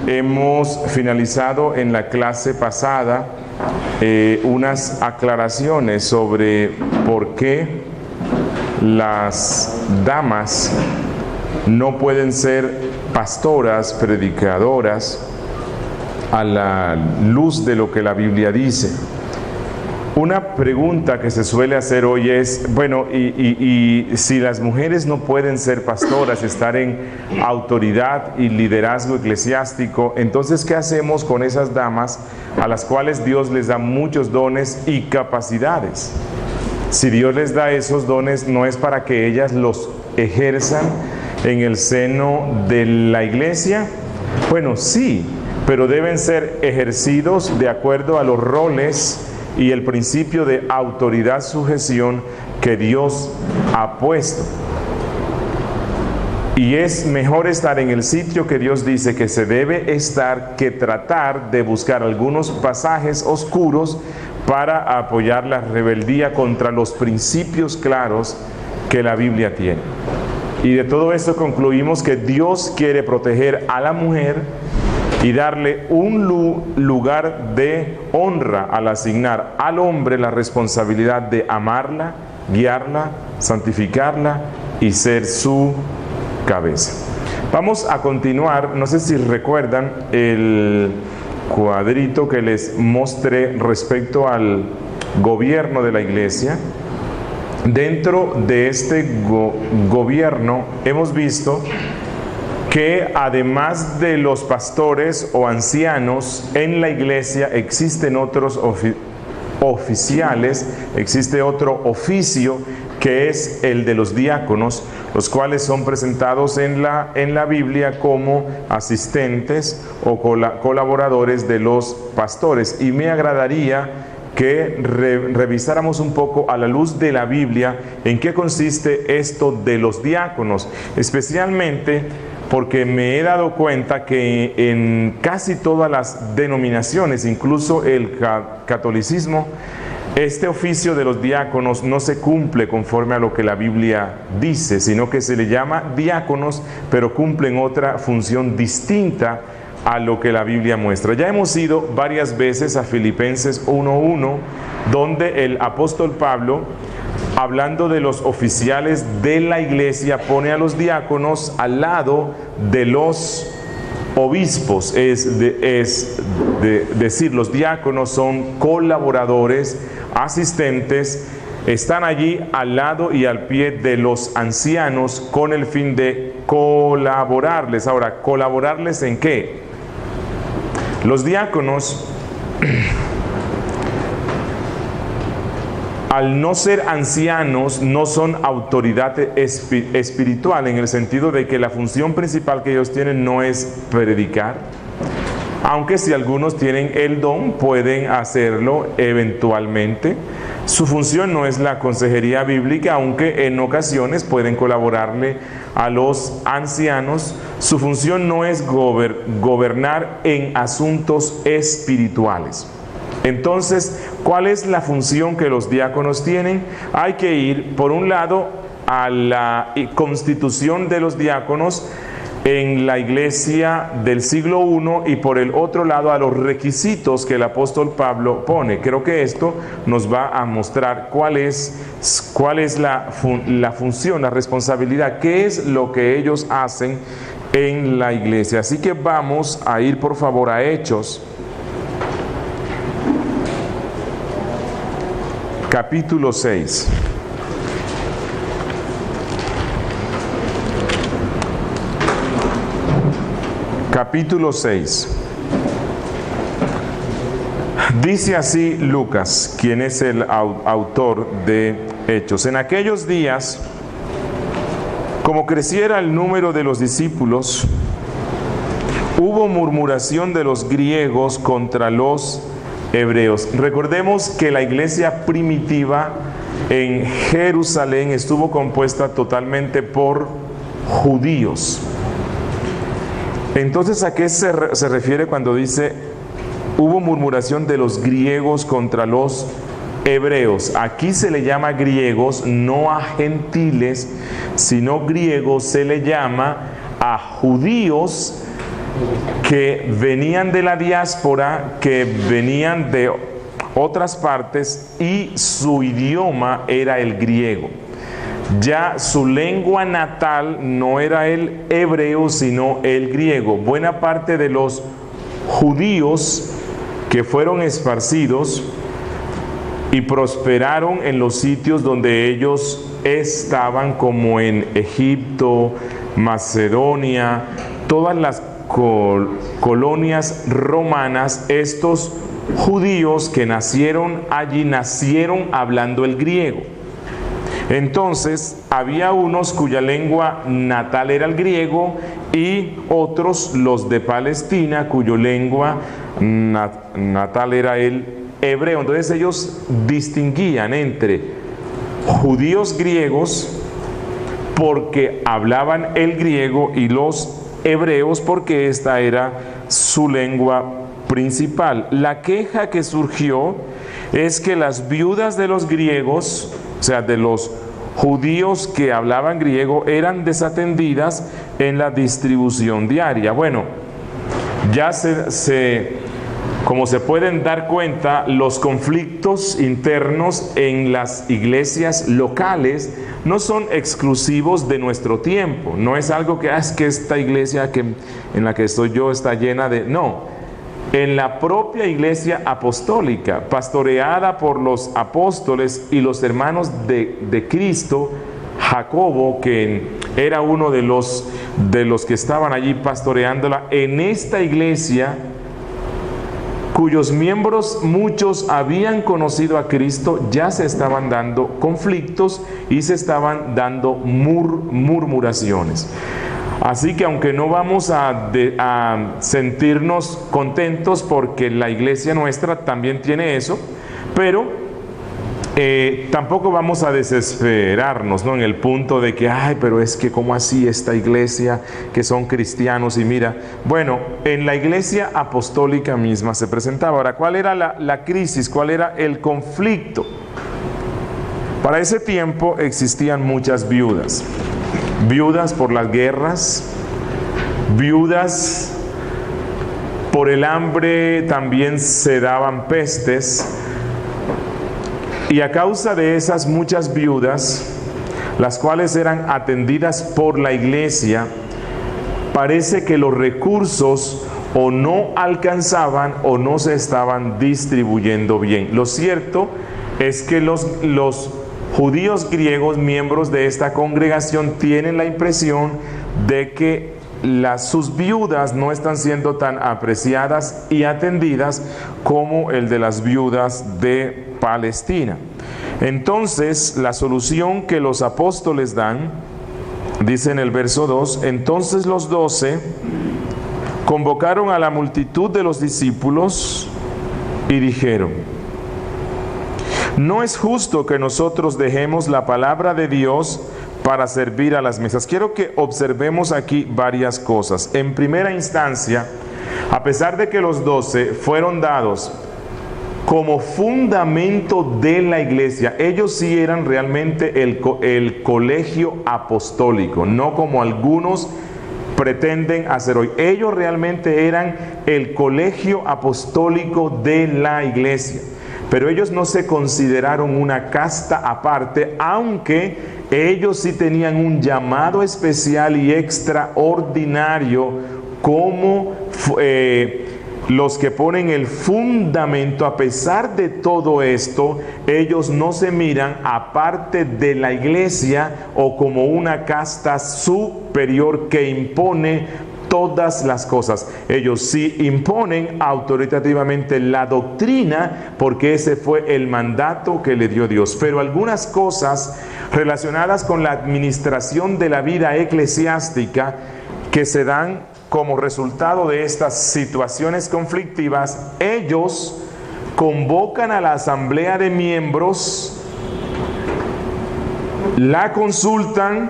hemos finalizado en la clase pasada unas aclaraciones sobre por qué las damas no pueden ser pastoras, predicadoras, a la luz de lo que la Biblia dice. Una pregunta que se suele hacer hoy es, bueno, y si las mujeres no pueden ser pastoras, estar en autoridad y liderazgo eclesiástico, entonces ¿qué hacemos con esas damas a las cuales Dios les da muchos dones y capacidades? Si Dios les da esos dones, ¿no es para que ellas los ejerzan en el seno de la iglesia? Bueno, sí, pero deben ser ejercidos de acuerdo a los roles y el principio de autoridad, sujeción que Dios ha puesto. Y es mejor estar en el sitio que Dios dice que se debe estar que tratar de buscar algunos pasajes oscuros para apoyar la rebeldía contra los principios claros que la Biblia tiene. Y de todo esto concluimos que Dios quiere proteger a la mujer y darle un lugar de honra al asignar al hombre la responsabilidad de amarla, guiarla, santificarla y ser su cabeza. Vamos a continuar. No sé si recuerdan el cuadrito que les mostré respecto al gobierno de la iglesia. Dentro de este gobierno hemos visto que además de los pastores o ancianos en la iglesia existen otros oficiales, existe otro oficio que es el de los diáconos, los cuales son presentados en la Biblia como asistentes o colaboradores de los pastores. Y me agradaría que revisáramos un poco a la luz de la Biblia en qué consiste esto de los diáconos, especialmente porque me he dado cuenta que en casi todas las denominaciones, incluso el catolicismo, este oficio de los diáconos no se cumple conforme a lo que la Biblia dice, sino que se le llama diáconos, pero cumplen otra función distinta a lo que la Biblia muestra. Ya hemos ido varias veces a Filipenses 1:1, donde el apóstol Pablo, hablando de los oficiales de la iglesia, pone a los diáconos al lado de los obispos, es decir, los diáconos son colaboradores, asistentes, están allí al lado y al pie de los ancianos con el fin de colaborarles. Ahora, ¿colaborarles en qué? Los diáconos, al no ser ancianos, no son autoridad espiritual, en el sentido de que la función principal que ellos tienen no es predicar, aunque si algunos tienen el don, pueden hacerlo eventualmente. Su función no es la consejería bíblica, aunque en ocasiones pueden colaborarle a los ancianos. Su función no es gobernar en asuntos espirituales. Entonces, ¿cuál es la función que los diáconos tienen? Hay que ir, por un lado, a la constitución de los diáconos en la iglesia del siglo I, y por el otro lado a los requisitos que el apóstol Pablo pone. Creo que esto nos va a mostrar cuál es la función, la responsabilidad, qué es lo que ellos hacen en la iglesia. Así que vamos a ir por favor a Hechos, capítulo 6. Capítulo 6. Dice así Lucas, quien es el autor de Hechos: en aquellos días, como creciera el número de los discípulos, hubo murmuración de los griegos contra los hebreos. Recordemos que la iglesia primitiva en Jerusalén estuvo compuesta totalmente por judíos. Entonces, ¿a qué se refiere cuando dice hubo murmuración de los griegos contra los hebreos? Aquí se le llama griegos no a gentiles, sino griegos se le llama a judíos que venían de la diáspora, que venían de otras partes, y su idioma era el griego. Ya su lengua natal no era el hebreo, sino el griego. Buena parte de los judíos que fueron esparcidos y prosperaron en los sitios donde ellos estaban, como en Egipto, Macedonia, todas las colonias romanas, estos judíos que nacieron allí, nacieron hablando el griego. Entonces, había unos cuya lengua natal era el griego y otros, los de Palestina, cuya lengua natal era el hebreo. Entonces ellos distinguían entre judíos griegos porque hablaban el griego y los hebreos porque esta era su lengua principal. La queja que surgió es que las viudas de los griegos, o sea, de los judíos que hablaban griego, eran desatendidas en la distribución diaria. Bueno, ya como se pueden dar cuenta, los conflictos internos en las iglesias locales no son exclusivos de nuestro tiempo. No es algo que es que esta iglesia en la que estoy yo está llena de... No. En la propia iglesia apostólica, pastoreada por los apóstoles y los hermanos de Cristo, Jacobo, que era uno de los que estaban allí pastoreándola, en esta iglesia, cuyos miembros muchos habían conocido a Cristo, ya se estaban dando conflictos y se estaban dando murmuraciones. Así que aunque no vamos a sentirnos contentos porque la iglesia nuestra también tiene eso, pero tampoco vamos a desesperarnos, ¿no? En el punto de que, ay, pero es que ¿cómo así esta iglesia que son cristianos? Y mira, bueno, en la iglesia apostólica misma se presentaba. Ahora, ¿cuál era la crisis? ¿Cuál era el conflicto? Para ese tiempo existían muchas viudas. Viudas por las guerras, viudas por el hambre, también se daban pestes. Y a causa de esas muchas viudas, las cuales eran atendidas por la iglesia, parece que los recursos o no alcanzaban o no se estaban distribuyendo bien. Lo cierto es que los judíos griegos, miembros de esta congregación, tienen la impresión de que sus viudas no están siendo tan apreciadas y atendidas como el de las viudas de Palestina. Entonces, la solución que los apóstoles dan, dice en el verso 2, entonces los 12 convocaron a la multitud de los discípulos y dijeron: no es justo que nosotros dejemos la palabra de Dios para servir a las mesas. Quiero que observemos aquí varias cosas. En primera instancia, a pesar de que los 12 fueron dados como fundamento de la iglesia, ellos sí eran realmente el colegio apostólico, no como algunos pretenden hacer hoy. Ellos realmente eran el colegio apostólico de la iglesia. Pero ellos no se consideraron una casta aparte, aunque ellos sí tenían un llamado especial y extraordinario como los que ponen el fundamento. A pesar de todo esto, ellos no se miran aparte de la iglesia o como una casta superior que impone todas las cosas. Ellos sí imponen autoritativamente la doctrina porque ese fue el mandato que le dio Dios. Pero algunas cosas relacionadas con la administración de la vida eclesiástica que se dan como resultado de estas situaciones conflictivas, ellos convocan a la asamblea de miembros, la consultan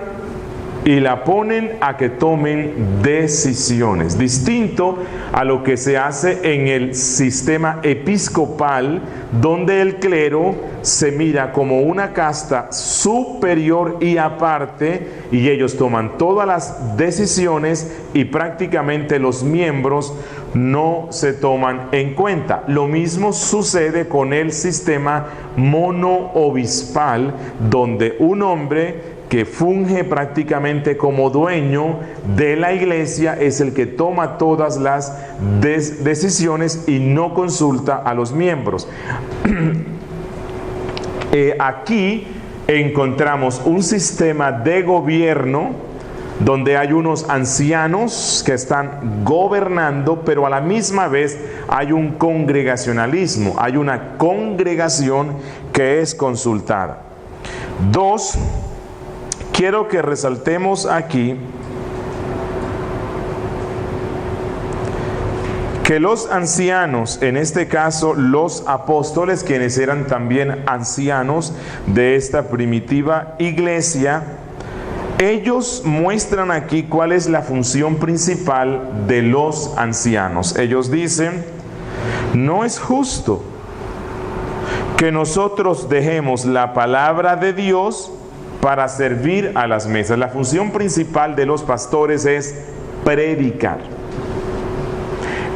y la ponen a que tomen decisiones, distinto a lo que se hace en el sistema episcopal, donde el clero se mira como una casta superior y aparte, y ellos toman todas las decisiones y prácticamente los miembros no se toman en cuenta. Lo mismo sucede con el sistema monoobispal, donde un hombre que funge prácticamente como dueño de la iglesia es el que toma todas las decisiones y no consulta a los miembros. Aquí encontramos un sistema de gobierno donde hay unos ancianos que están gobernando, pero a la misma vez hay un congregacionalismo, hay una congregación que es consultada. 2, quiero que resaltemos aquí que los ancianos, en este caso los apóstoles, quienes eran también ancianos de esta primitiva iglesia, ellos muestran aquí cuál es la función principal de los ancianos. Ellos dicen: no es justo que nosotros dejemos la palabra de Dios para servir a las mesas. La función principal de los pastores es predicar.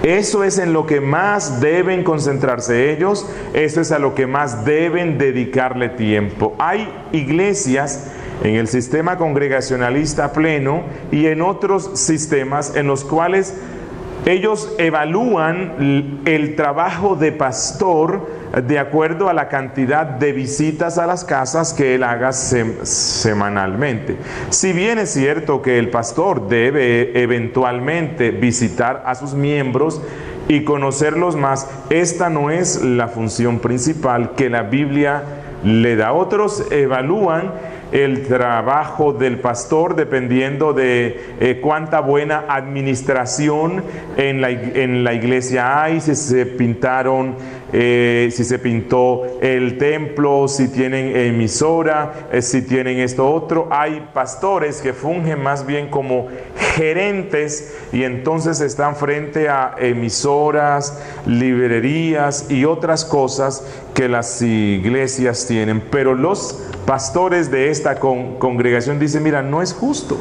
Eso es en lo que más deben concentrarse ellos, eso es a lo que más deben dedicarle tiempo. Hay iglesias en el sistema congregacionalista pleno y en otros sistemas en los cuales ellos evalúan el trabajo de pastor de acuerdo a la cantidad de visitas a las casas que él haga semanalmente. Si bien es cierto que el pastor debe eventualmente visitar a sus miembros y conocerlos más, esta no es la función principal que la Biblia le da. Otros evalúan el trabajo del pastor dependiendo de cuánta buena administración en la iglesia hay, si se pintaron, si se pintó el templo, si tienen emisora, si tienen esto otro. Hay pastores que fungen más bien como gerentes y entonces están frente a emisoras, librerías y otras cosas que las iglesias tienen. Pero los pastores de esta congregación dicen: mira, no es justo.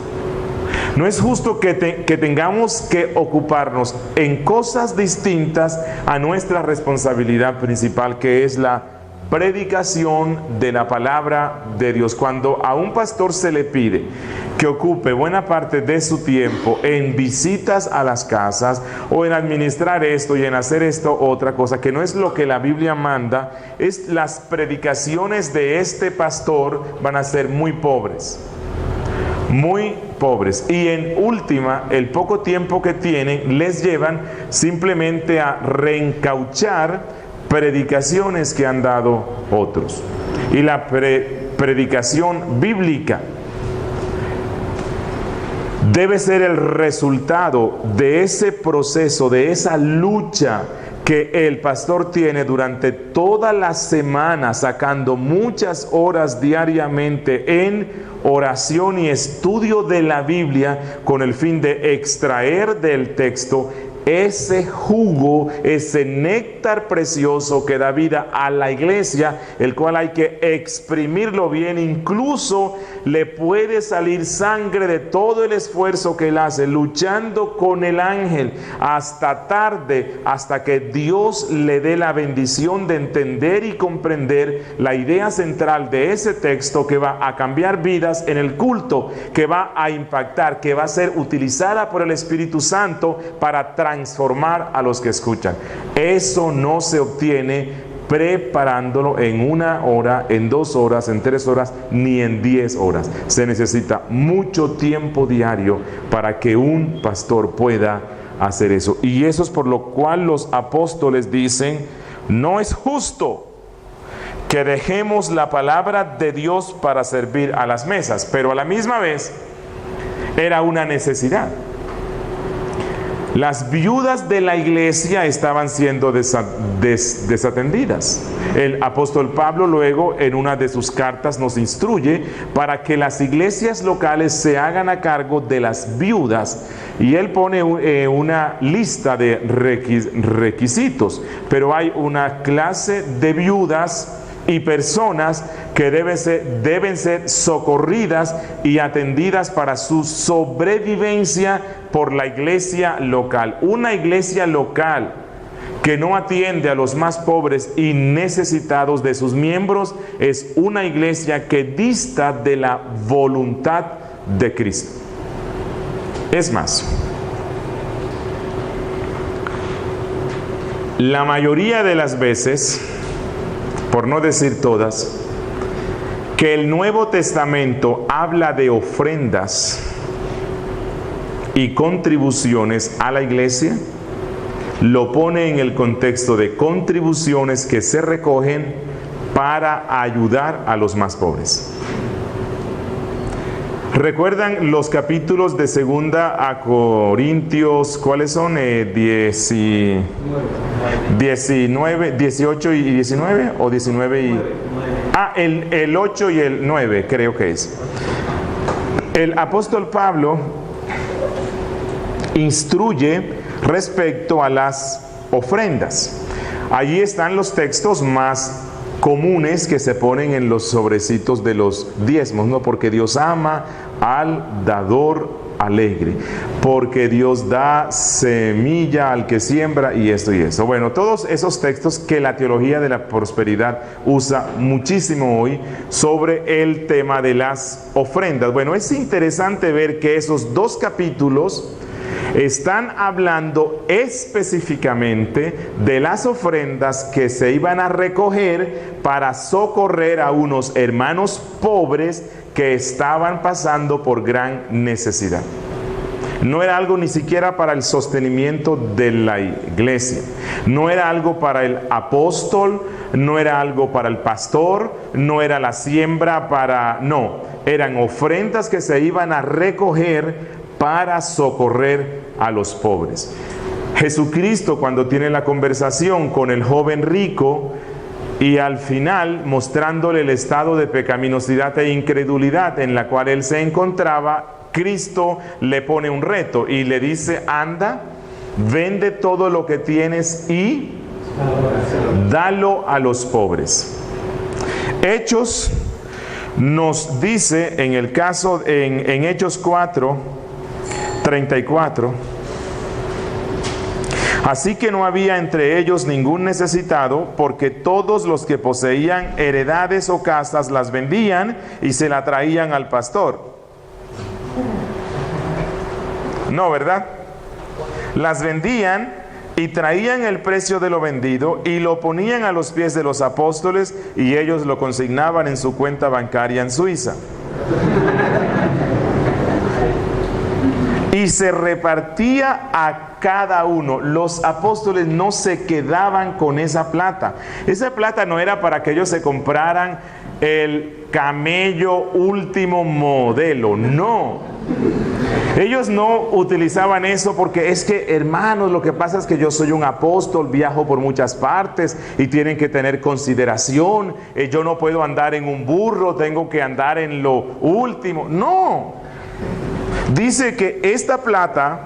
No es justo que tengamos que ocuparnos en cosas distintas a nuestra responsabilidad principal, que es la predicación de la palabra de Dios. Cuando a un pastor se le pide que ocupe buena parte de su tiempo en visitas a las casas o en administrar esto y en hacer esto otra cosa, que no es lo que la Biblia manda, las predicaciones de este pastor van a ser muy pobres. Muy pobres, y en última, el poco tiempo que tienen les llevan simplemente a reencauchar predicaciones que han dado otros. Y la predicación bíblica debe ser el resultado de ese proceso, de esa lucha que el pastor tiene durante toda la semana, sacando muchas horas diariamente en oración y estudio de la Biblia, con el fin de extraer del texto ese jugo, ese néctar precioso que da vida a la iglesia, el cual hay que exprimirlo bien. Incluso le puede salir sangre de todo el esfuerzo que él hace luchando con el ángel hasta tarde, hasta que Dios le dé la bendición de entender y comprender la idea central de ese texto, que va a cambiar vidas en el culto, que va a impactar, que va a ser utilizada por el Espíritu Santo para transformar a los que escuchan. Eso no se obtiene preparándolo en 1 hora, en 2 horas, en 3 horas, ni en 10 horas. Se necesita mucho tiempo diario para que un pastor pueda hacer eso. Y eso es por lo cual los apóstoles dicen: no es justo que dejemos la palabra de Dios para servir a las mesas, pero a la misma vez era una necesidad. Las viudas de la iglesia estaban siendo desatendidas. El apóstol Pablo luego en una de sus cartas nos instruye para que las iglesias locales se hagan a cargo de las viudas, y él pone una lista de requisitos, pero hay una clase de viudas y personas que deben ser socorridas y atendidas para su sobrevivencia por la iglesia local. Una iglesia local que no atiende a los más pobres y necesitados de sus miembros es una iglesia que dista de la voluntad de Cristo. Es más, la mayoría de las veces, por no decir todas, que el Nuevo Testamento habla de ofrendas y contribuciones a la iglesia, lo pone en el contexto de contribuciones que se recogen para ayudar a los más pobres. ¿Recuerdan los capítulos de 2 a Corintios? ¿Cuáles son? 19, 18 y 19, o 19 y... el 8 y el 9 creo que es. El apóstol Pablo instruye respecto a las ofrendas. Allí están los textos más comunes que se ponen en los sobrecitos de los diezmos, ¿no? Porque Dios ama al dador alegre, porque Dios da semilla al que siembra, y esto y eso. Bueno, todos esos textos que la teología de la prosperidad usa muchísimo hoy sobre el tema de las ofrendas. Bueno, es interesante ver que esos dos capítulos están hablando específicamente de las ofrendas que se iban a recoger para socorrer a unos hermanos pobres que estaban pasando por gran necesidad. No era algo ni siquiera para el sostenimiento de la iglesia, no era algo para el apóstol, no era algo para el pastor, no era la siembra para... No, eran ofrendas que se iban a recoger para socorrer a los pobres. Jesucristo, cuando tiene la conversación con el joven rico, y al final mostrándole el estado de pecaminosidad e incredulidad en la cual él se encontraba, Cristo le pone un reto y le dice: anda, vende todo lo que tienes y dalo a los pobres. Hechos nos dice en el caso, en Hechos 4:34, así que no había entre ellos ningún necesitado, porque todos los que poseían heredades o casas las vendían y se la traían al pastor. No, ¿verdad? Las vendían y traían el precio de lo vendido y lo ponían a los pies de los apóstoles, y ellos lo consignaban en su cuenta bancaria en Suiza. Y se repartía a cada uno. Los apóstoles no se quedaban con esa plata. Esa plata no era para que ellos se compraran el camello último modelo, no. Ellos no utilizaban eso porque es que, hermanos, lo que pasa es que yo soy un apóstol, viajo por muchas partes y tienen que tener consideración. Yo no puedo andar en un burro, tengo que andar en lo último. No. Dice que esta plata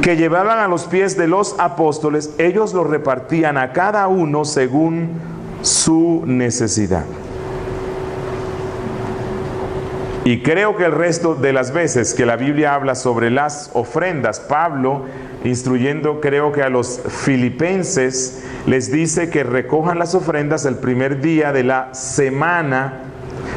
que llevaban a los pies de los apóstoles, ellos lo repartían a cada uno según su necesidad. Y creo que el resto de las veces que la Biblia habla sobre las ofrendas, Pablo, instruyendo creo que a los filipenses, les dice que recojan las ofrendas el primer día de la semana,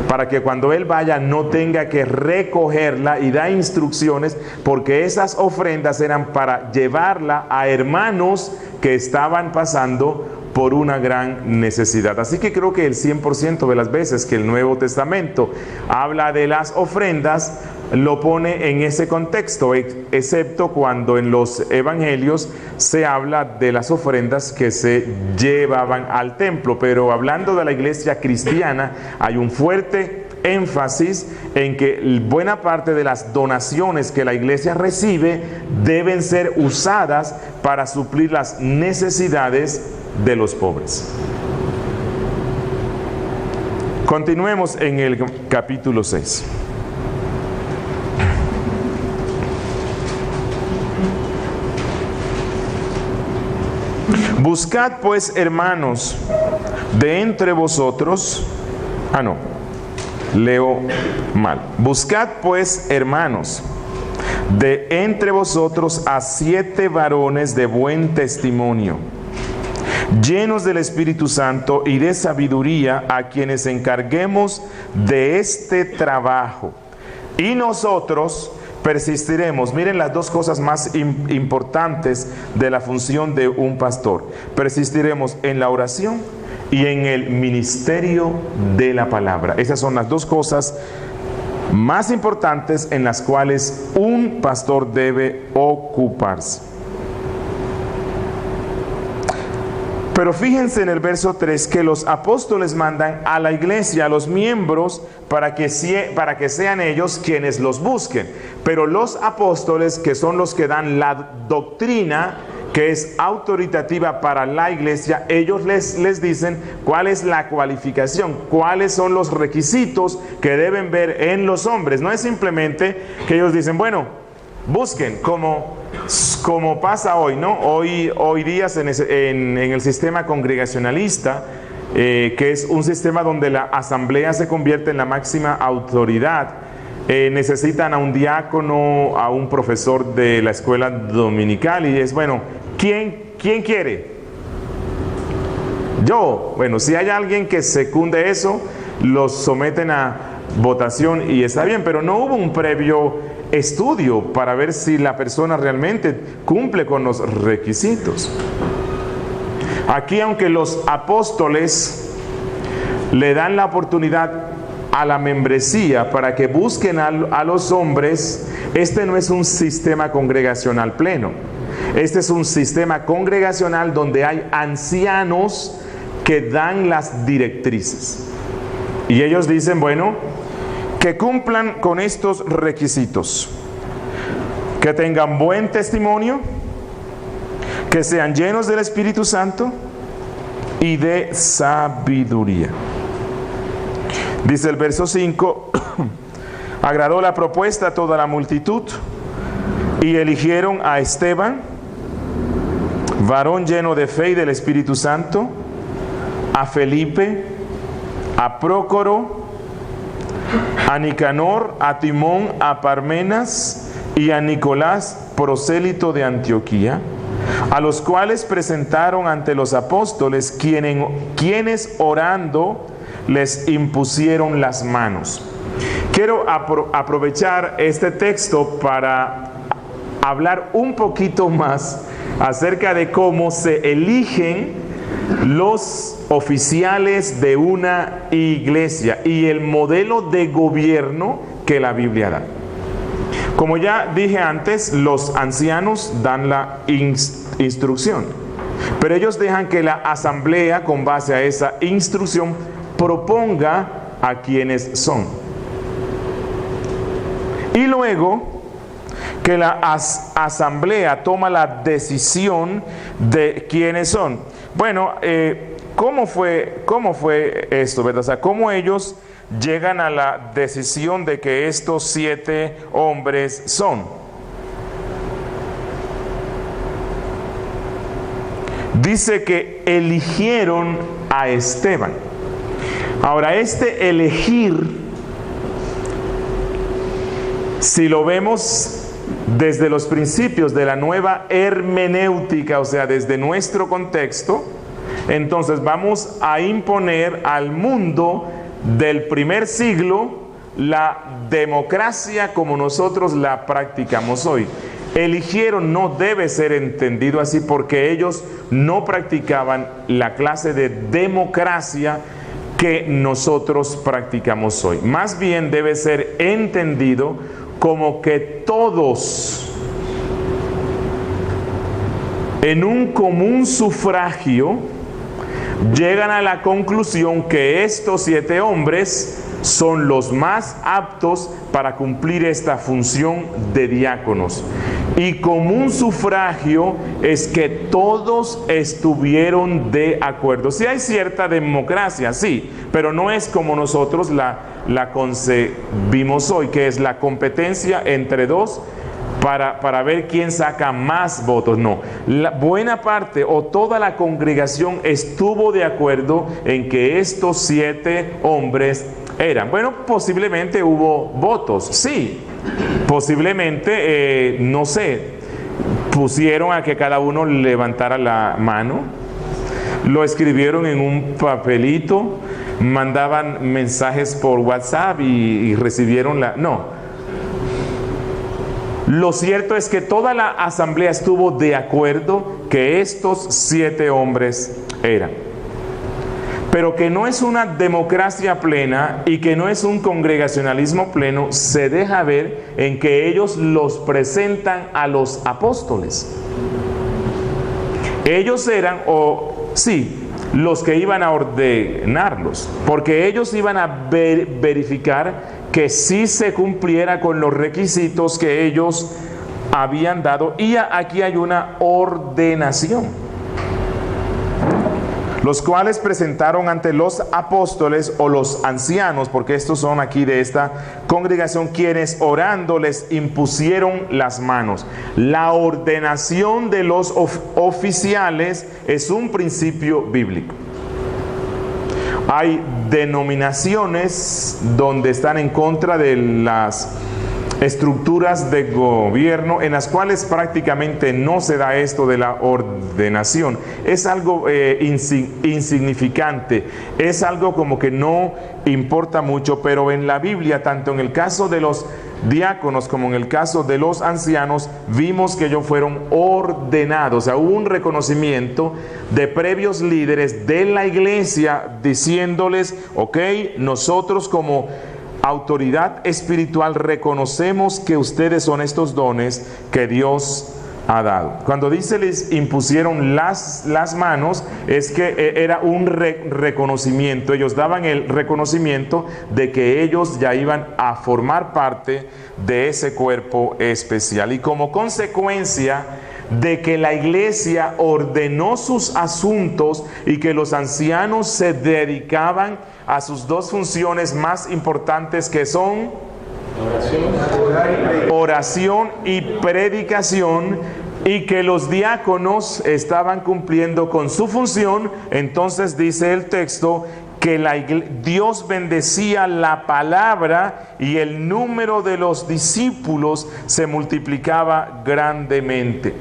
para que cuando él vaya no tenga que recogerla, y da instrucciones porque esas ofrendas eran para llevarla a hermanos que estaban pasando por una gran necesidad. Así que creo que el 100% de las veces que el Nuevo Testamento habla de las ofrendas, lo pone en ese contexto, excepto cuando en los evangelios se habla de las ofrendas que se llevaban al templo. Pero hablando de la iglesia cristiana, hay un fuerte énfasis en que buena parte de las donaciones que la iglesia recibe deben ser usadas para suplir las necesidades de los pobres. Continuemos en el capítulo 6. Buscad pues, hermanos, de entre vosotros, leo mal. Buscad pues, hermanos, de entre vosotros a 7 varones de buen testimonio, llenos del Espíritu Santo y de sabiduría, a quienes encarguemos de este trabajo. Y nosotros persistiremos. Miren las dos cosas más importantes de la función de un pastor. Persistiremos en la oración y en el ministerio de la palabra. Esas son las dos cosas más importantes en las cuales un pastor debe ocuparse. Pero fíjense en el verso 3 que los apóstoles mandan a la iglesia, a los miembros, para que sean ellos quienes los busquen. Pero los apóstoles, que son los que dan la doctrina, que es autoritativa para la iglesia, ellos les dicen cuál es la cualificación, cuáles son los requisitos que deben ver en los hombres. No es simplemente que ellos dicen, bueno, busquen, como pasa hoy, ¿no? Hoy día en el sistema congregacionalista, que es un sistema donde la asamblea se convierte en la máxima autoridad, necesitan a un diácono, a un profesor de la escuela dominical, y es, bueno, ¿quién quiere? Yo. Bueno, si hay alguien que secunde eso, los someten a votación y está bien, pero no hubo un previo estudio para ver si la persona realmente cumple con los requisitos. Aquí, aunque los apóstoles le dan la oportunidad a la membresía para que busquen a los hombres, este no es un sistema congregacional pleno. Este es un sistema congregacional donde hay ancianos que dan las directrices. Y ellos dicen, bueno, que cumplan con estos requisitos: que tengan buen testimonio, que sean llenos del Espíritu Santo y de sabiduría. Dice el verso 5, agradó la propuesta a toda la multitud y eligieron a Esteban, varón lleno de fe y del Espíritu Santo, a Felipe, a Prócoro, a Nicanor, a Timón, a Parmenas y a Nicolás, prosélito de Antioquía, a los cuales presentaron ante los apóstoles, quienes orando les impusieron las manos. Quiero aprovechar este texto para hablar un poquito más acerca de cómo se eligen los oficiales de una iglesia y el modelo de gobierno que la Biblia da. Como ya dije antes, los ancianos dan la instrucción, pero ellos dejan que la asamblea, con base a esa instrucción, proponga a quienes son. Y luego que la asamblea toma la decisión de quiénes son. Bueno, ¿cómo fue esto, verdad? O sea, ¿cómo ellos llegan a la decisión de que estos 7 hombres son? Dice que eligieron a Esteban. Ahora, este elegir, si lo vemos desde los principios de la nueva hermenéutica, o sea, desde nuestro contexto, entonces vamos a imponer al mundo del primer siglo la democracia como nosotros la practicamos hoy. Eligieron no debe ser entendido así, porque ellos no practicaban la clase de democracia que nosotros practicamos hoy. Más bien debe ser entendido como que todos, en un común sufragio, llegan a la conclusión que estos 7 hombres son los más aptos para cumplir esta función de diáconos. Y común sufragio es que todos estuvieron de acuerdo. Sí hay cierta democracia, sí, pero no es como nosotros la concebimos hoy, que es la competencia entre dos para ver quién saca más votos. No, la buena parte o toda la congregación estuvo de acuerdo en que estos 7 hombres eran. Bueno, posiblemente hubo votos, sí, posiblemente, no sé, pusieron a que cada uno levantara la mano, lo escribieron en un papelito, mandaban mensajes por WhatsApp y recibieron no. Lo cierto es que toda la asamblea estuvo de acuerdo que estos 7 hombres eran. Pero que no es una democracia plena y que no es un congregacionalismo pleno, se deja ver en que ellos los presentan a los apóstoles. Ellos eran, los que iban a ordenarlos, porque ellos iban a verificar que sí se cumpliera con los requisitos que ellos habían dado. Y aquí hay una ordenación, los cuales presentaron ante los apóstoles o los ancianos, porque estos son aquí de esta congregación, quienes orando les impusieron las manos. La ordenación de los oficiales es un principio bíblico. Hay denominaciones donde están en contra de las estructuras de gobierno en las cuales prácticamente no se da esto de la ordenación. Es algo insignificante, es algo como que no importa mucho, pero en la Biblia, tanto en el caso de los diáconos como en el caso de los ancianos, vimos que ellos fueron ordenados. O sea, hubo un reconocimiento de previos líderes de la iglesia diciéndoles, ok, nosotros como autoridad espiritual reconocemos que ustedes son estos dones que Dios ha dado. Cuando dice les impusieron las manos, es que era un reconocimiento. Ellos daban el reconocimiento de que ellos ya iban a formar parte de ese cuerpo especial. Y como consecuencia de que la iglesia ordenó sus asuntos y que los ancianos se dedicaban a sus 2 funciones más importantes, que son oración y predicación, y que los diáconos estaban cumpliendo con su función, entonces dice el texto que Dios bendecía la palabra y el número de los discípulos se multiplicaba grandemente.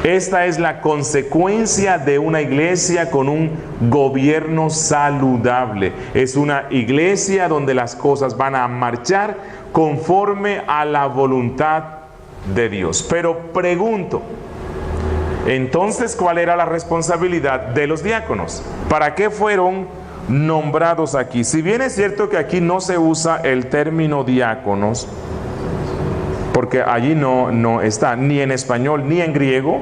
Esta es la consecuencia de una iglesia con un gobierno saludable. Es una iglesia donde las cosas van a marchar conforme a la voluntad de Dios. Pero pregunto, entonces, ¿cuál era la responsabilidad de los diáconos? ¿Para qué fueron nombrados aquí? Si bien es cierto que aquí no se usa el término diáconos, porque allí no está, ni en español ni en griego,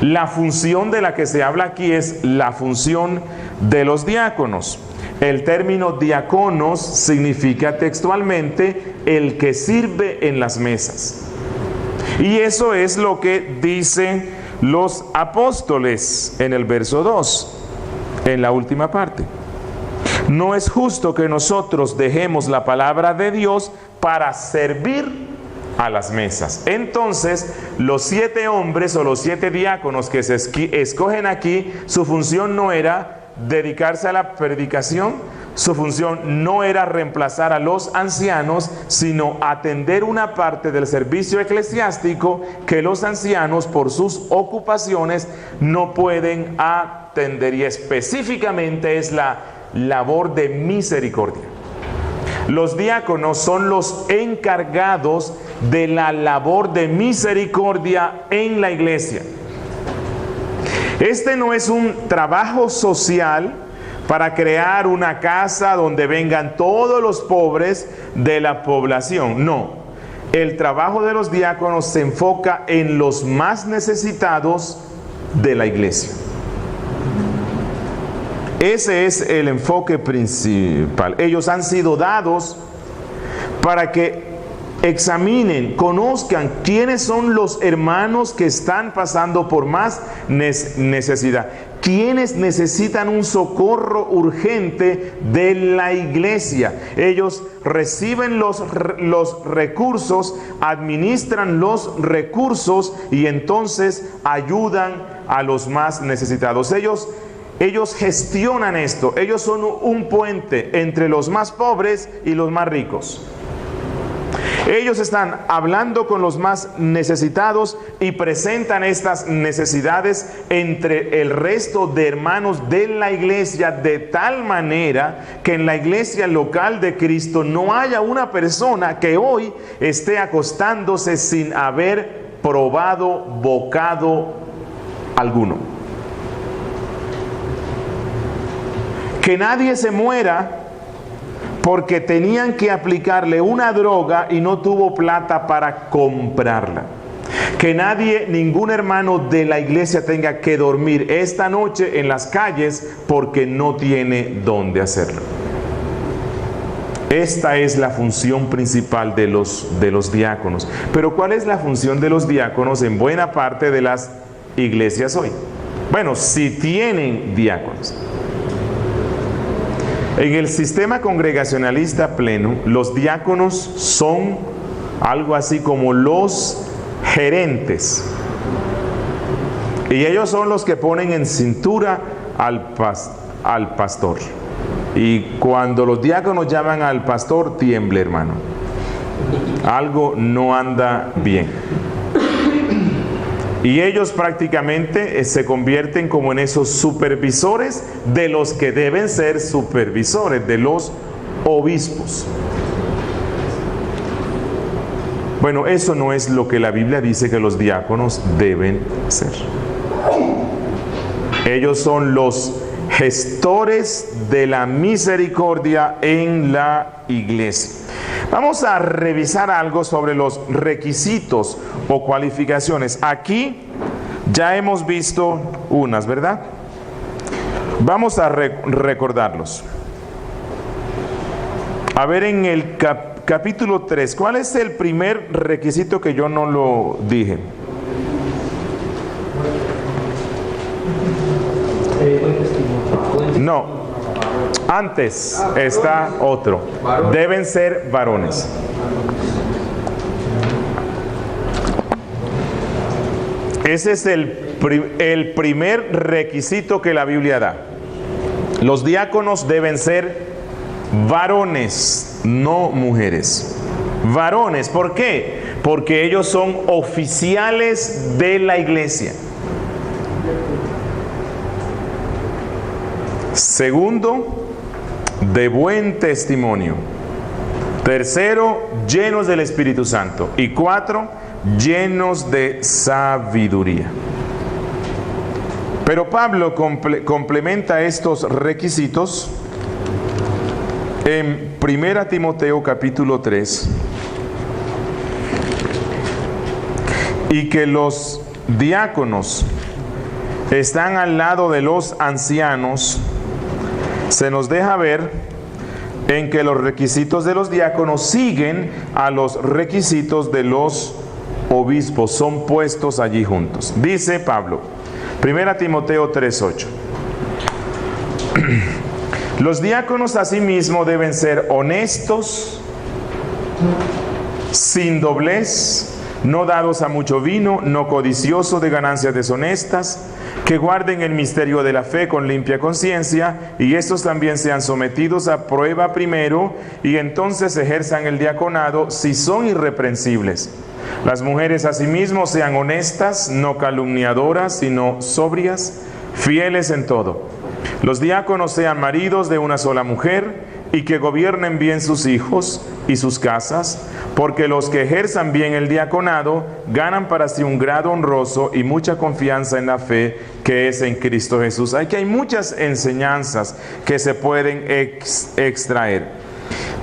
la función de la que se habla aquí es la función de los diáconos. El término diáconos significa textualmente el que sirve en las mesas. Y eso es lo que dicen los apóstoles en el verso 2, en la última parte. No es justo que nosotros dejemos la palabra de Dios para servir a las mesas. Entonces, los 7 hombres o los 7 diáconos que se escogen aquí, su función no era dedicarse a la predicación, su función no era reemplazar a los ancianos, sino atender una parte del servicio eclesiástico que los ancianos por sus ocupaciones no pueden atender, y específicamente es la labor de misericordia. Los diáconos son los encargados de la labor de misericordia en la iglesia. Este no es un trabajo social para crear una casa donde vengan todos los pobres de la población. No, el trabajo de los diáconos se enfoca en los más necesitados de la iglesia. Ese es el enfoque principal. Ellos han sido dados para que examinen, conozcan quiénes son los hermanos que están pasando por más necesidad, quienes necesitan un socorro urgente de la iglesia. Ellos reciben los recursos, administran los recursos y entonces ayudan a los más necesitados. Ellos gestionan esto. Ellos son un puente entre los más pobres y los más ricos. Ellos están hablando con los más necesitados y presentan estas necesidades entre el resto de hermanos de la iglesia, de tal manera que en la iglesia local de Cristo no haya una persona que hoy esté acostándose sin haber probado bocado alguno. Que nadie se muera porque tenían que aplicarle una droga y no tuvo plata para comprarla. Que ningún hermano de la iglesia tenga que dormir esta noche en las calles porque no tiene dónde hacerlo. Esta es la función principal de los diáconos. Pero ¿cuál es la función de los diáconos en buena parte de las iglesias hoy? Bueno, si tienen diáconos. En el sistema congregacionalista pleno, los diáconos son algo así como los gerentes. Y ellos son los que ponen en cintura al pastor. Y cuando los diáconos llaman al pastor, tiemble, hermano. Algo no anda bien. Y ellos prácticamente se convierten como en esos supervisores de los que deben ser supervisores, de los obispos. Bueno, eso no es lo que la Biblia dice que los diáconos deben ser. Ellos son los gestores de la misericordia en la iglesia. Vamos a revisar algo sobre los requisitos o cualificaciones. Aquí ya hemos visto unas, ¿verdad? Vamos a recordarlos. A ver, en el capítulo 3, ¿cuál es el primer requisito que yo no lo dije? No. Antes está otro. Deben ser varones. Ese es el primer requisito que la Biblia da. Los diáconos deben ser varones, no mujeres. Varones, ¿por qué? Porque ellos son oficiales de la iglesia. Segundo, de buen testimonio. Tercero, llenos del Espíritu Santo. Y 4, llenos de sabiduría. Pero Pablo complementa estos requisitos en 1 Timoteo capítulo 3. Y que los diáconos están al lado de los ancianos. Se nos deja ver en que los requisitos de los diáconos siguen a los requisitos de los obispos, son puestos allí juntos. Dice Pablo, 1 Timoteo 3:8. Los diáconos asimismo deben ser honestos, sin doblez, no dados a mucho vino, no codiciosos de ganancias deshonestas, que guarden el misterio de la fe con limpia conciencia, y estos también sean sometidos a prueba primero, y entonces ejerzan el diaconado si son irreprensibles. Las mujeres asimismo sean honestas, no calumniadoras, sino sobrias, fieles en todo. Los diáconos sean maridos de una sola mujer, y que gobiernen bien sus hijos y sus casas, porque los que ejerzan bien el diaconado ganan para sí un grado honroso y mucha confianza en la fe que es en Cristo Jesús. Aquí hay muchas enseñanzas que se pueden extraer.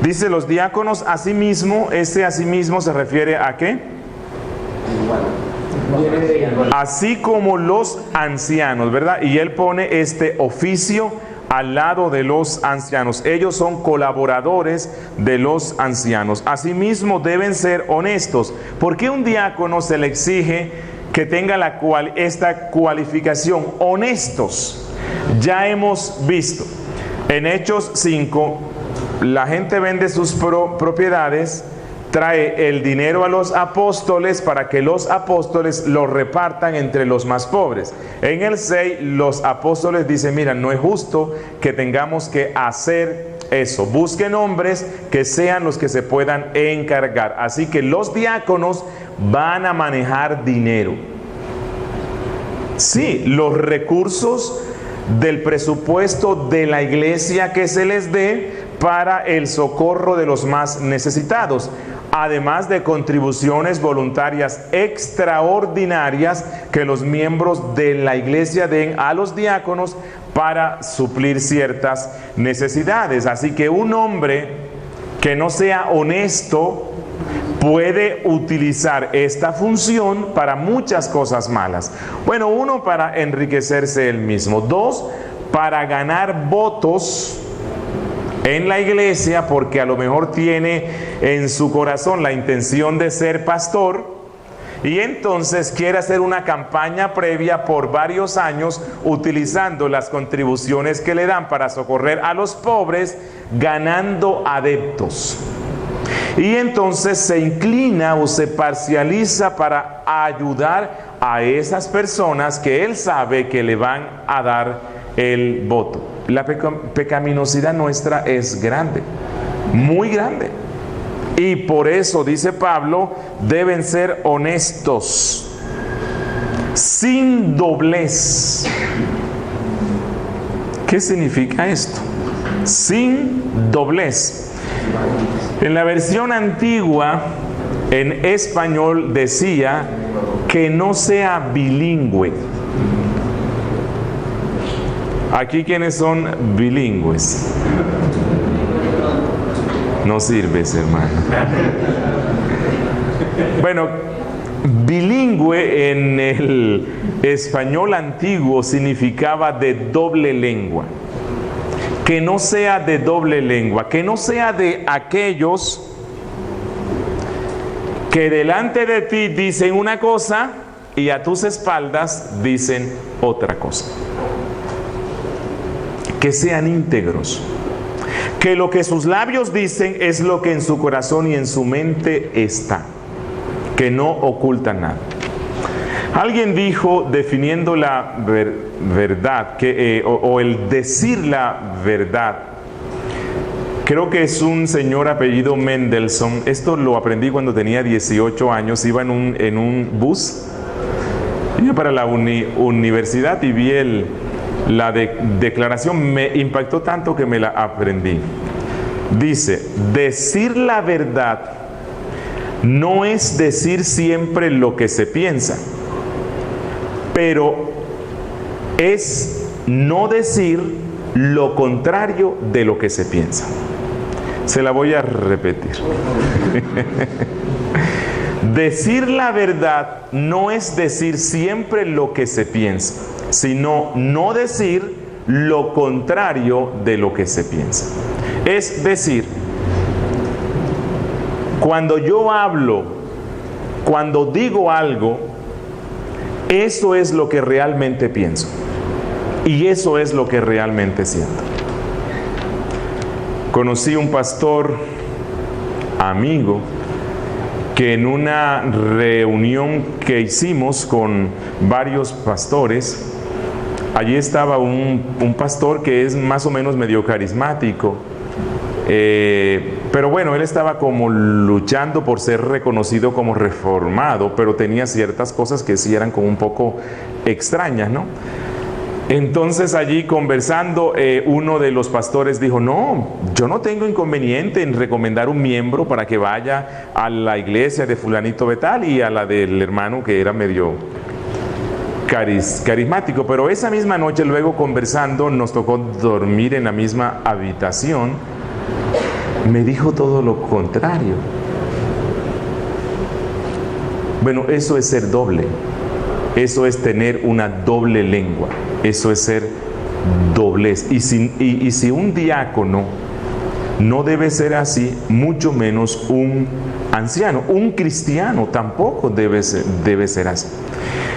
Dice los diáconos asimismo, ese asimismo se refiere a ¿qué? Así como los ancianos, ¿verdad? Y él pone este oficio al lado de los ancianos. Ellos son colaboradores de los ancianos. Asimismo deben ser honestos. ¿Por qué un diácono se le exige que tenga esta cualificación? Honestos. Ya hemos visto en Hechos 5, la gente vende sus propiedades, trae el dinero a los apóstoles para que los apóstoles lo repartan entre los más pobres. En el 6, los apóstoles dicen, mira, no es justo que tengamos que hacer eso. Busquen hombres que sean los que se puedan encargar. Así que los diáconos van a manejar dinero. Sí, los recursos del presupuesto de la iglesia que se les dé para el socorro de los más necesitados, además de contribuciones voluntarias extraordinarias que los miembros de la iglesia den a los diáconos para suplir ciertas necesidades. Así que un hombre que no sea honesto puede utilizar esta función para muchas cosas malas. Bueno, 1, para enriquecerse él mismo. 2, para ganar votos en la iglesia, porque a lo mejor tiene en su corazón la intención de ser pastor y entonces quiere hacer una campaña previa por varios años utilizando las contribuciones que le dan para socorrer a los pobres, ganando adeptos. Y entonces se inclina o se parcializa para ayudar a esas personas que él sabe que le van a dar el voto. La pecaminosidad nuestra es grande, muy grande. Y por eso, dice Pablo, deben ser honestos, sin doblez. ¿Qué significa esto? Sin doblez. En la versión antigua, en español, decía que no sea bilingüe. Aquí, ¿quiénes son bilingües? No sirves, hermano. Bueno, bilingüe en el español antiguo significaba de doble lengua. Que no sea de doble lengua, que no sea de aquellos que delante de ti dicen una cosa y a tus espaldas dicen otra cosa. Que sean íntegros, que lo que sus labios dicen es lo que en su corazón y en su mente está, que no ocultan nada. Alguien dijo, definiendo la verdad, o el decir la verdad, creo que es un señor apellido Mendelssohn. Esto lo aprendí cuando tenía 18 años, iba en un bus, iba para la universidad y vi la declaración, me impactó tanto que me la aprendí. Dice, decir la verdad no es decir siempre lo que se piensa, pero es no decir lo contrario de lo que se piensa. Se la voy a repetir. Decir la verdad no es decir siempre lo que se piensa, sino no decir lo contrario de lo que se piensa. Es decir, cuando yo hablo, cuando digo algo, eso es lo que realmente pienso y eso es lo que realmente siento. Conocí un pastor amigo que en una reunión que hicimos con varios pastores, allí estaba un pastor que es más o menos medio carismático, pero bueno, él estaba como luchando por ser reconocido como reformado, pero tenía ciertas cosas que sí eran como un poco extrañas, ¿no? Entonces allí conversando, uno de los pastores dijo, no, yo no tengo inconveniente en recomendar un miembro para que vaya a la iglesia de fulanito de tal y a la del hermano que era medio carismático, pero esa misma noche luego conversando, nos tocó dormir en la misma habitación, me dijo todo lo contrario. Bueno, eso es ser doble, eso es tener una doble lengua, eso es ser doblez. Y si un diácono no debe ser así, mucho menos un anciano. Un cristiano tampoco debe ser así.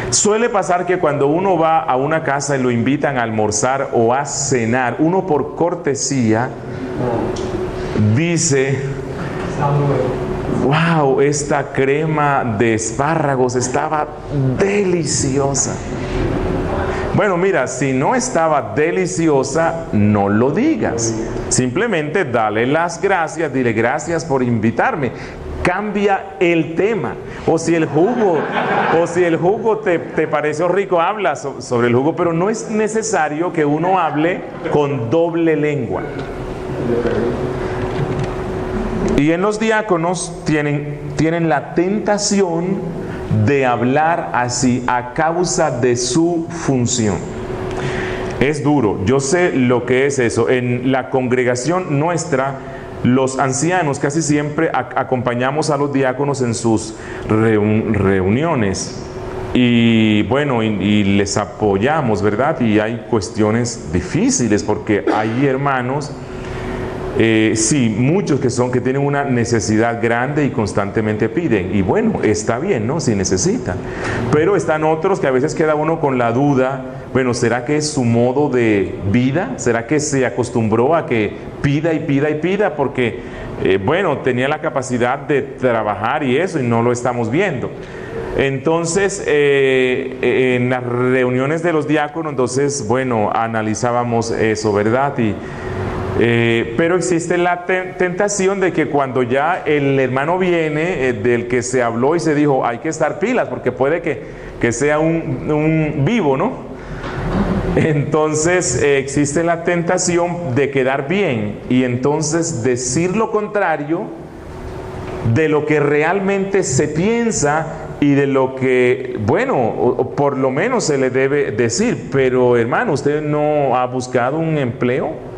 Suele pasar que cuando uno va a una casa y lo invitan a almorzar o a cenar, uno por cortesía dice: wow, esta crema de espárragos estaba deliciosa. Bueno, mira, si no estaba deliciosa, no lo digas. Simplemente dale las gracias, dile: gracias por invitarme. Cambia el tema. O si el jugo te pareció rico, habla sobre el jugo, pero no es necesario que uno hable con doble lengua. Y en los diáconos tienen la tentación de hablar así a causa de su función. Es duro, yo sé lo que es eso. En la congregación nuestra, los ancianos casi siempre acompañamos a los diáconos en sus reuniones. Y bueno, y les apoyamos, ¿verdad? Y hay cuestiones difíciles porque hay hermanos, sí, muchos que tienen una necesidad grande y constantemente piden. Y bueno, está bien, ¿no? Si necesitan. Pero están otros que a veces queda uno con la duda: bueno, ¿será que es su modo de vida? ¿Será que se acostumbró a que pida y pida y pida? Porque, bueno, tenía la capacidad de trabajar y eso, y no lo estamos viendo. Entonces, en las reuniones de los diáconos, entonces, bueno, analizábamos eso, ¿verdad? Pero existe la tentación de que cuando ya el hermano viene, del que se habló y se dijo: hay que estar pilas, porque puede que sea un vivo, ¿no? Entonces existe la tentación de quedar bien y entonces decir lo contrario de lo que realmente se piensa y de lo que, bueno, o por lo menos se le debe decir. Pero hermano, ¿usted no ha buscado un empleo?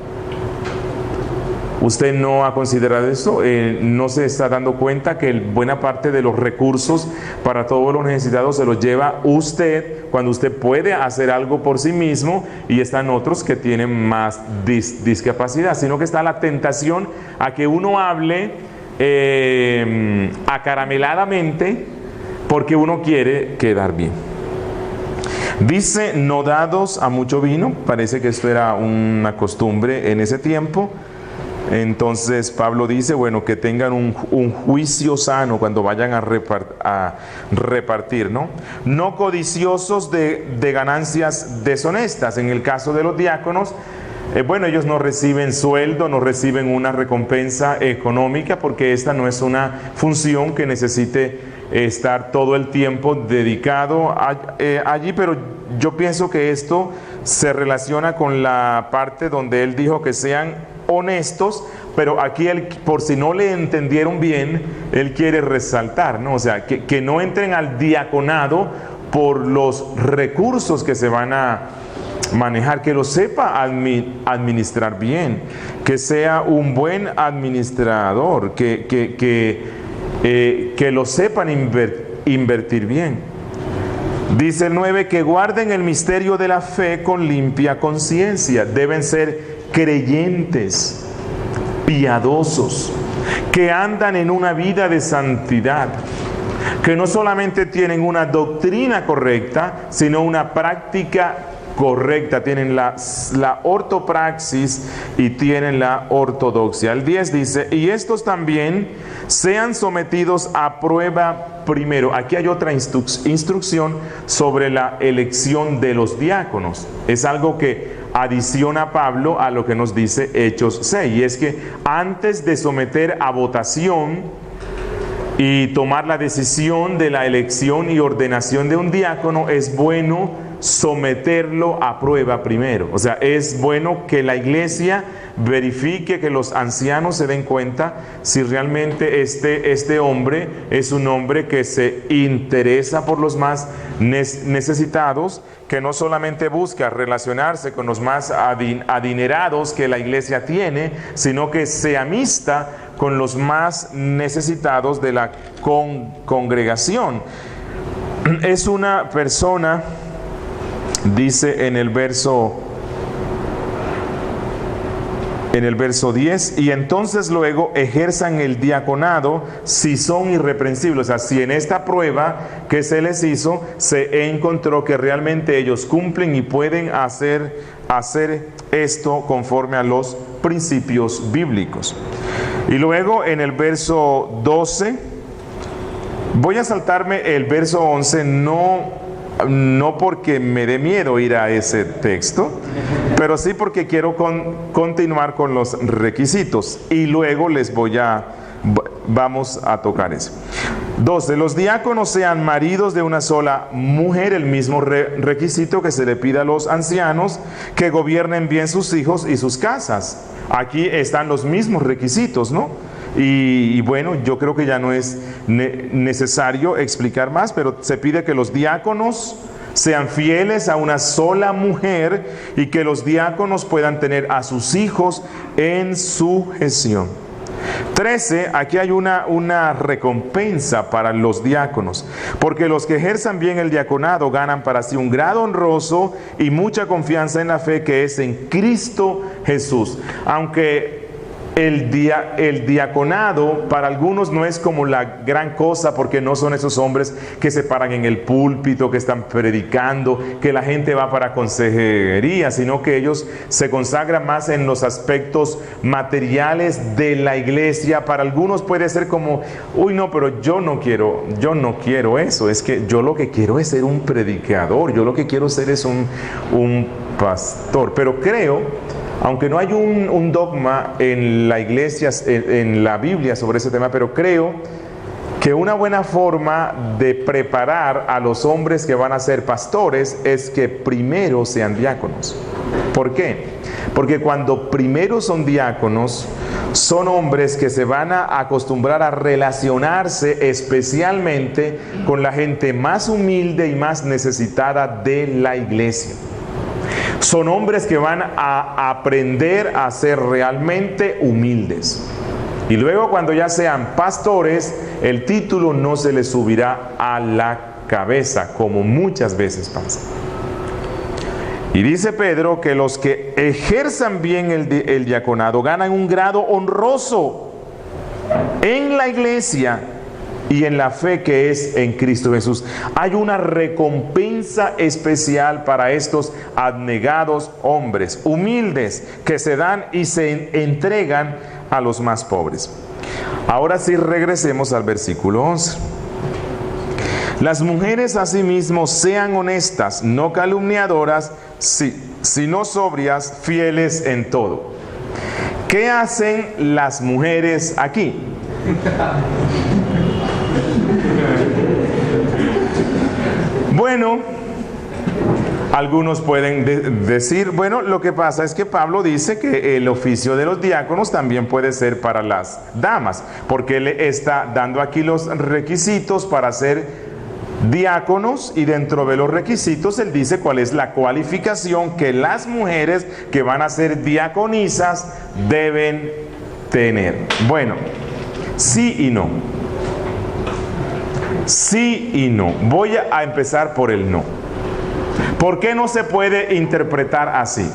¿Usted no ha considerado eso? ¿No se está dando cuenta que buena parte de los recursos para todos los necesitados se los lleva usted, cuando usted puede hacer algo por sí mismo, y están otros que tienen más discapacidad? Sino que está la tentación a que uno hable acarameladamente porque uno quiere quedar bien. Dice: no dados a mucho vino. Parece que esto era una costumbre en ese tiempo. Entonces Pablo dice, bueno, que tengan un juicio sano cuando vayan a repartir, ¿no? No codiciosos de ganancias deshonestas. En el caso de los diáconos, bueno, ellos no reciben sueldo, no reciben una recompensa económica, porque esta no es una función que necesite estar todo el tiempo dedicado allí. Pero yo pienso que esto se relaciona con la parte donde él dijo que sean honestos, pero aquí él, por si no le entendieron bien, él quiere resaltar, ¿no? O sea, que no entren al diaconado por los recursos que se van a manejar, que lo sepa administrar bien, que sea un buen administrador, que lo sepan invertir bien. Dice el 9, que guarden el misterio de la fe con limpia conciencia. Deben ser creyentes, piadosos, que andan en una vida de santidad, que no solamente tienen una doctrina correcta, sino una práctica correcta. Tienen la ortopraxis y tienen la ortodoxia. El 10 dice, y estos también sean sometidos a prueba primero. Aquí hay otra instrucción sobre la elección de los diáconos. Es algo que adiciona Pablo a lo que nos dice Hechos 6, y es que antes de someter a votación y tomar la decisión de la elección y ordenación de un diácono, es bueno someterlo a prueba primero. O sea, es bueno que la iglesia verifique, que los ancianos se den cuenta si realmente este hombre es un hombre que se interesa por los más necesitados, que no solamente busca relacionarse con los más adinerados que la iglesia tiene, sino que se amista con los más necesitados de la congregación. Es una persona, dice en el verso en el verso 10, y entonces luego ejerzan el diaconado si son irreprensibles. O sea, si en esta prueba que se les hizo, se encontró que realmente ellos cumplen y pueden hacer esto conforme a los principios bíblicos. Y luego en el verso 12, voy a saltarme el verso 11, no porque me dé miedo ir a ese texto, pero sí porque quiero continuar con los requisitos y luego vamos a tocar eso. 12. Los diáconos sean maridos de una sola mujer, el mismo requisito que se le pide a los ancianos, que gobiernen bien sus hijos y sus casas. Aquí están los mismos requisitos, ¿no? Y bueno, yo creo que ya no es necesario explicar más, pero se pide que los diáconos sean fieles a una sola mujer y que los diáconos puedan tener a sus hijos en sujeción. 13, aquí hay una recompensa para los diáconos, porque los que ejerzan bien el diaconado ganan para sí un grado honroso y mucha confianza en la fe que es en Cristo Jesús. Aunque el diaconado para algunos no es como la gran cosa, porque no son esos hombres que se paran en el púlpito, que están predicando, que la gente va para consejería, sino que ellos se consagran más en los aspectos materiales de la iglesia. Para algunos puede ser como, uy no, pero yo no quiero eso, es que yo lo que quiero es ser un predicador, yo lo que quiero ser es un pastor. Pero creo, aunque no hay un dogma en la iglesia, en la Biblia sobre ese tema, pero creo que una buena forma de preparar a los hombres que van a ser pastores es que primero sean diáconos. ¿Por qué? Porque cuando primero son diáconos, son hombres que se van a acostumbrar a relacionarse especialmente con la gente más humilde y más necesitada de la iglesia. Son hombres que van a aprender a ser realmente humildes. Y luego cuando ya sean pastores, el título no se les subirá a la cabeza, como muchas veces pasa. Y dice Pedro que los que ejerzan bien el diaconado ganan un grado honroso en la iglesia y en la fe que es en Cristo Jesús. Hay una recompensa especial para estos abnegados hombres, humildes, que se dan y se entregan a los más pobres. Ahora sí, regresemos al versículo 11. Las mujeres asimismo sean honestas, no calumniadoras, sino sobrias, fieles en todo. ¿Qué hacen las mujeres aquí? Bueno, algunos pueden decir, bueno, lo que pasa es que Pablo dice que el oficio de los diáconos también puede ser para las damas, porque él está dando aquí los requisitos para ser diáconos, y dentro de los requisitos él dice cuál es la cualificación que las mujeres que van a ser diaconisas deben tener. Bueno, sí y no. Sí y no. Voy a empezar por el no. ¿Por qué no se puede interpretar así?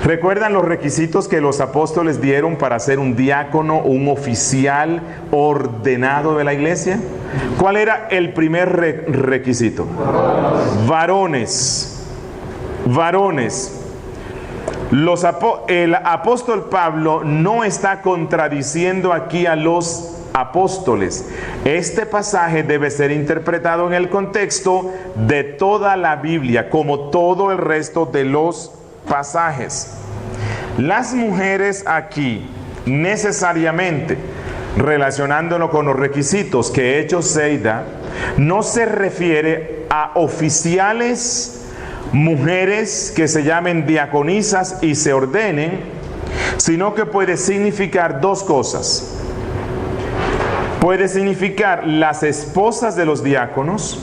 ¿Recuerdan los requisitos que los apóstoles dieron para ser un diácono, un oficial ordenado de la iglesia? ¿Cuál era el primer requisito? Varones. Varones. El apóstol Pablo no está contradiciendo aquí a los apóstoles. Este pasaje debe ser interpretado en el contexto de toda la Biblia, como todo el resto de los pasajes. Las mujeres aquí, necesariamente, relacionándolo con los requisitos que Hechos 6 da, no se refiere a oficiales, mujeres que se llamen diaconisas y se ordenen, sino que puede significar dos cosas. Puede significar las esposas de los diáconos.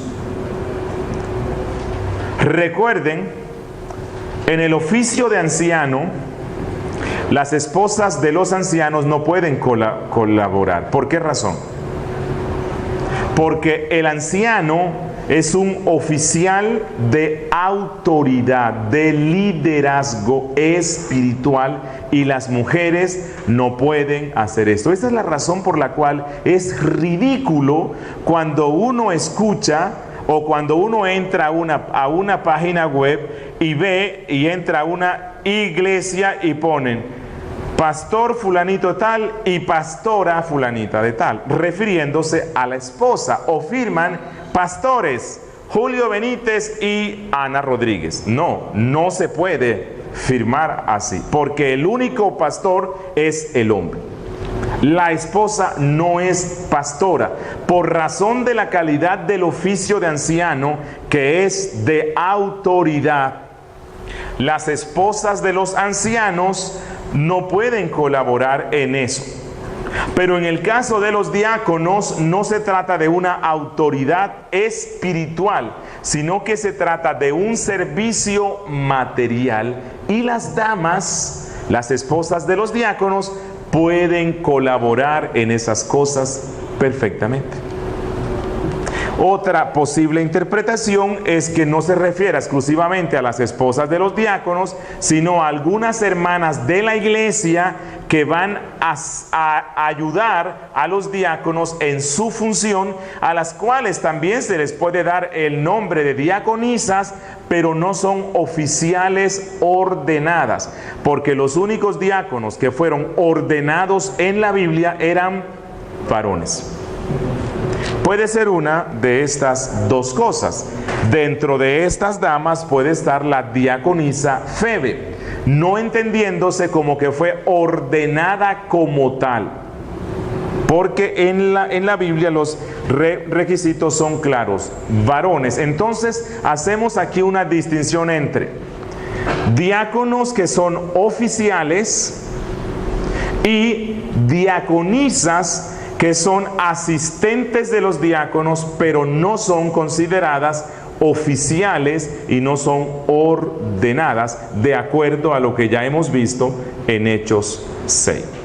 Recuerden, en el oficio de anciano, las esposas de los ancianos no pueden colaborar. ¿Por qué razón? Porque el anciano es un oficial de autoridad, de liderazgo espiritual, y las mujeres no pueden hacer esto. Esta es la razón por la cual es ridículo cuando uno escucha o cuando uno entra a una página web y ve y entra a una iglesia y ponen pastor fulanito tal y pastora fulanita de tal, refiriéndose a la esposa, o firman pastores Julio Benítez y Ana Rodríguez. No se puede firmar así, porque el único pastor es el hombre. La esposa no es pastora, por razón de la calidad del oficio de anciano, que es de autoridad. Las esposas de los ancianos no pueden colaborar en eso. Pero en el caso de los diáconos no se trata de una autoridad espiritual, sino que se trata de un servicio material, y las damas, las esposas de los diáconos, pueden colaborar en esas cosas perfectamente. Otra posible interpretación es que no se refiere exclusivamente a las esposas de los diáconos, sino a algunas hermanas de la iglesia que van a ayudar a los diáconos en su función, a las cuales también se les puede dar el nombre de diaconisas, pero no son oficiales ordenadas, porque los únicos diáconos que fueron ordenados en la Biblia eran varones. Puede ser una de estas dos cosas. Dentro de estas damas puede estar la diaconisa Febe, no entendiéndose como que fue ordenada como tal, porque en la Biblia los requisitos son claros, varones. Entonces hacemos aquí una distinción entre diáconos que son oficiales y diaconisas que son asistentes de los diáconos, pero no son consideradas oficiales y no son ordenadas, de acuerdo a lo que ya hemos visto en Hechos 6.